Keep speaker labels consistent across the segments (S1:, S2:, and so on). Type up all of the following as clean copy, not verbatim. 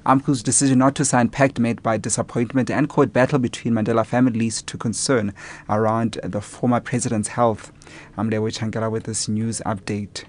S1: AMCU's decision not to sign pact made by disappointment and court battle between Mandela families to concern around the former president's health. I'm Lewe Changala with this news update.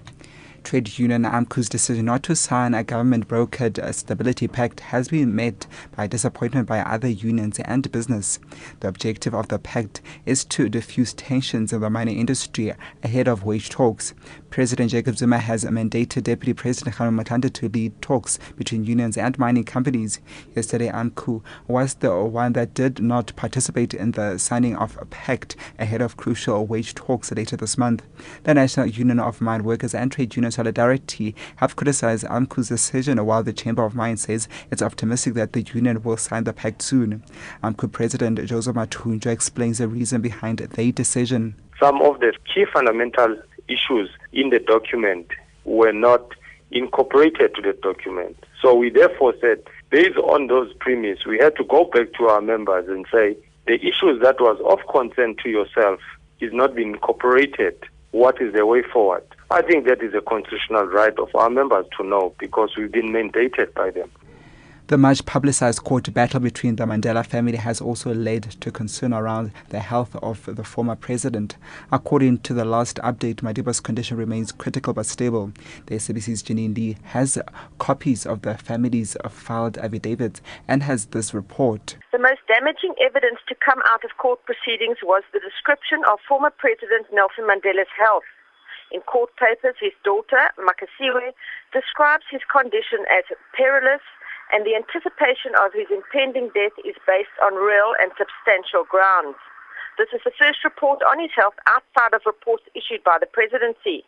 S1: Trade union AMCU's decision not to sign a government-brokered stability pact has been met by disappointment by other unions and business. The objective of the pact is to diffuse tensions in the mining industry ahead of wage talks. President Jacob Zuma has mandated Deputy President Khalu Matanda to lead talks between unions and mining companies. Yesterday, AMCU was the one that did not participate in the signing of a pact ahead of crucial wage talks later this month. The National Union of Mine Workers and Trade Union Solidarity have criticized AMCU's decision, while the Chamber of Mines says it's optimistic that the union will sign the pact soon. AMCU President Joseph Mathunjwa explains the reason behind their decision.
S2: Some of the key fundamental issues in the document were not incorporated to the document. So we therefore said, based on those premises, we had to go back to our members and say, the issues that was of concern to yourself is not being incorporated. What is the way forward? I think that is a constitutional right of our members to know, because we've been mandated by them.
S1: The much-publicized court battle between the Mandela family has also led to concern around the health of the former president. According to the last update, Madiba's condition remains critical but stable. The SABC's Janine Lee has copies of the family's filed affidavits and has this report.
S3: The most damaging evidence to come out of court proceedings was the description of former President Nelson Mandela's health. In court papers, his daughter, Makasiwe, describes his condition as perilous, and the anticipation of his impending death is based on real and substantial grounds. This is the first report on his health outside of reports issued by the presidency.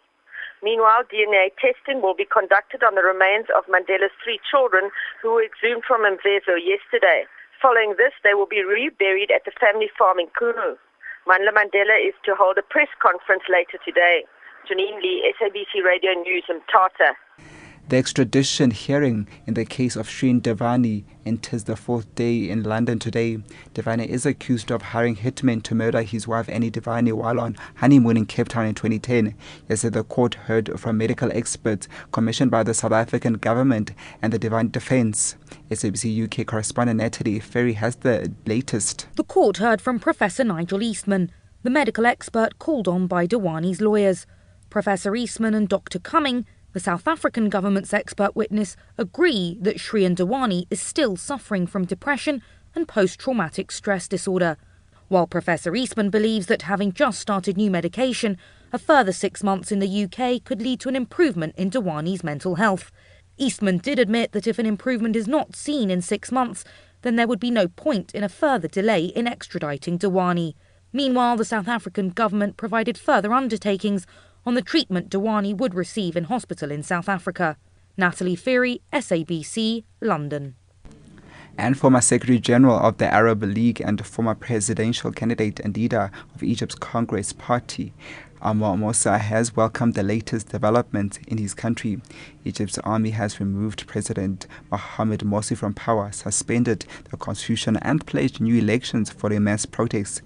S3: Meanwhile, DNA testing will be conducted on the remains of Mandela's 3 children who were exhumed from Mvezo yesterday. Following this, they will be reburied at the family farm in Kunu. Mandela is to hold a press conference later today. Janine Lee, SABC Radio News, Mthatha.
S1: The extradition hearing in the case of Shreen Devani enters the 4th day in London today. Devani is accused of hiring hitmen to murder his wife Annie Devani while on honeymoon in Cape Town in 2010. Yesterday, the court heard from medical experts commissioned by the South African government and the Devani defence. SABC UK correspondent Natalie Ferry has the latest.
S4: The court heard from Professor Nigel Eastman, the medical expert called on by Devani's lawyers. Professor Eastman and Dr. Cumming, the South African government's expert witness, agree that Shreen Devani is still suffering from depression and post-traumatic stress disorder. While Professor Eastman believes that having just started new medication, a further 6 months in the UK could lead to an improvement in Devani's mental health. Eastman did admit that if an improvement is not seen in 6 months, then there would be no point in a further delay in extraditing Devani. Meanwhile, the South African government provided further undertakings on the treatment Devani would receive in hospital in South Africa. Natalie Ferry, SABC, London.
S1: And former Secretary General of the Arab League and former presidential candidate and leader of Egypt's Congress Party, Anwar Moussa, has welcomed the latest development in his country. Egypt's army has removed President Mohamed Morsi from power, suspended the constitution and pledged new elections for the mass protests.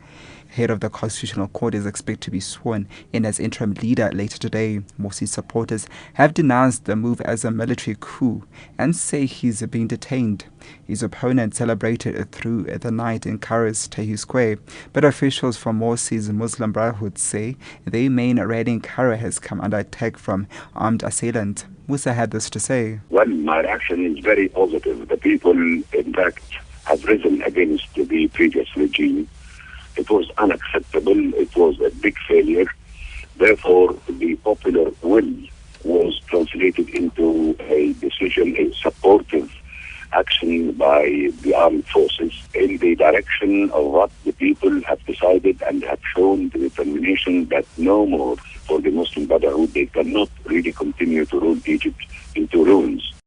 S1: Head of the Constitutional Court is expected to be sworn in as interim leader later today. Morsi's supporters have denounced the move as a military coup and say he's being detained. His opponent celebrated through the night in Cairo's Tahrir Square, but officials from Morsi's Muslim Brotherhood say their main rally in Cairo has come under attack from armed assailants. Moussa had this to say.
S5: Well, my reaction is very positive. The people, in fact, have risen against the previous regime. It was unacceptable. It was a big failure. Therefore, the popular will was translated into a decision, a supportive action by the armed forces in the direction of what the people have decided and have shown the determination that no more for the Muslim Brotherhood. They cannot really continue to rule Egypt into ruins.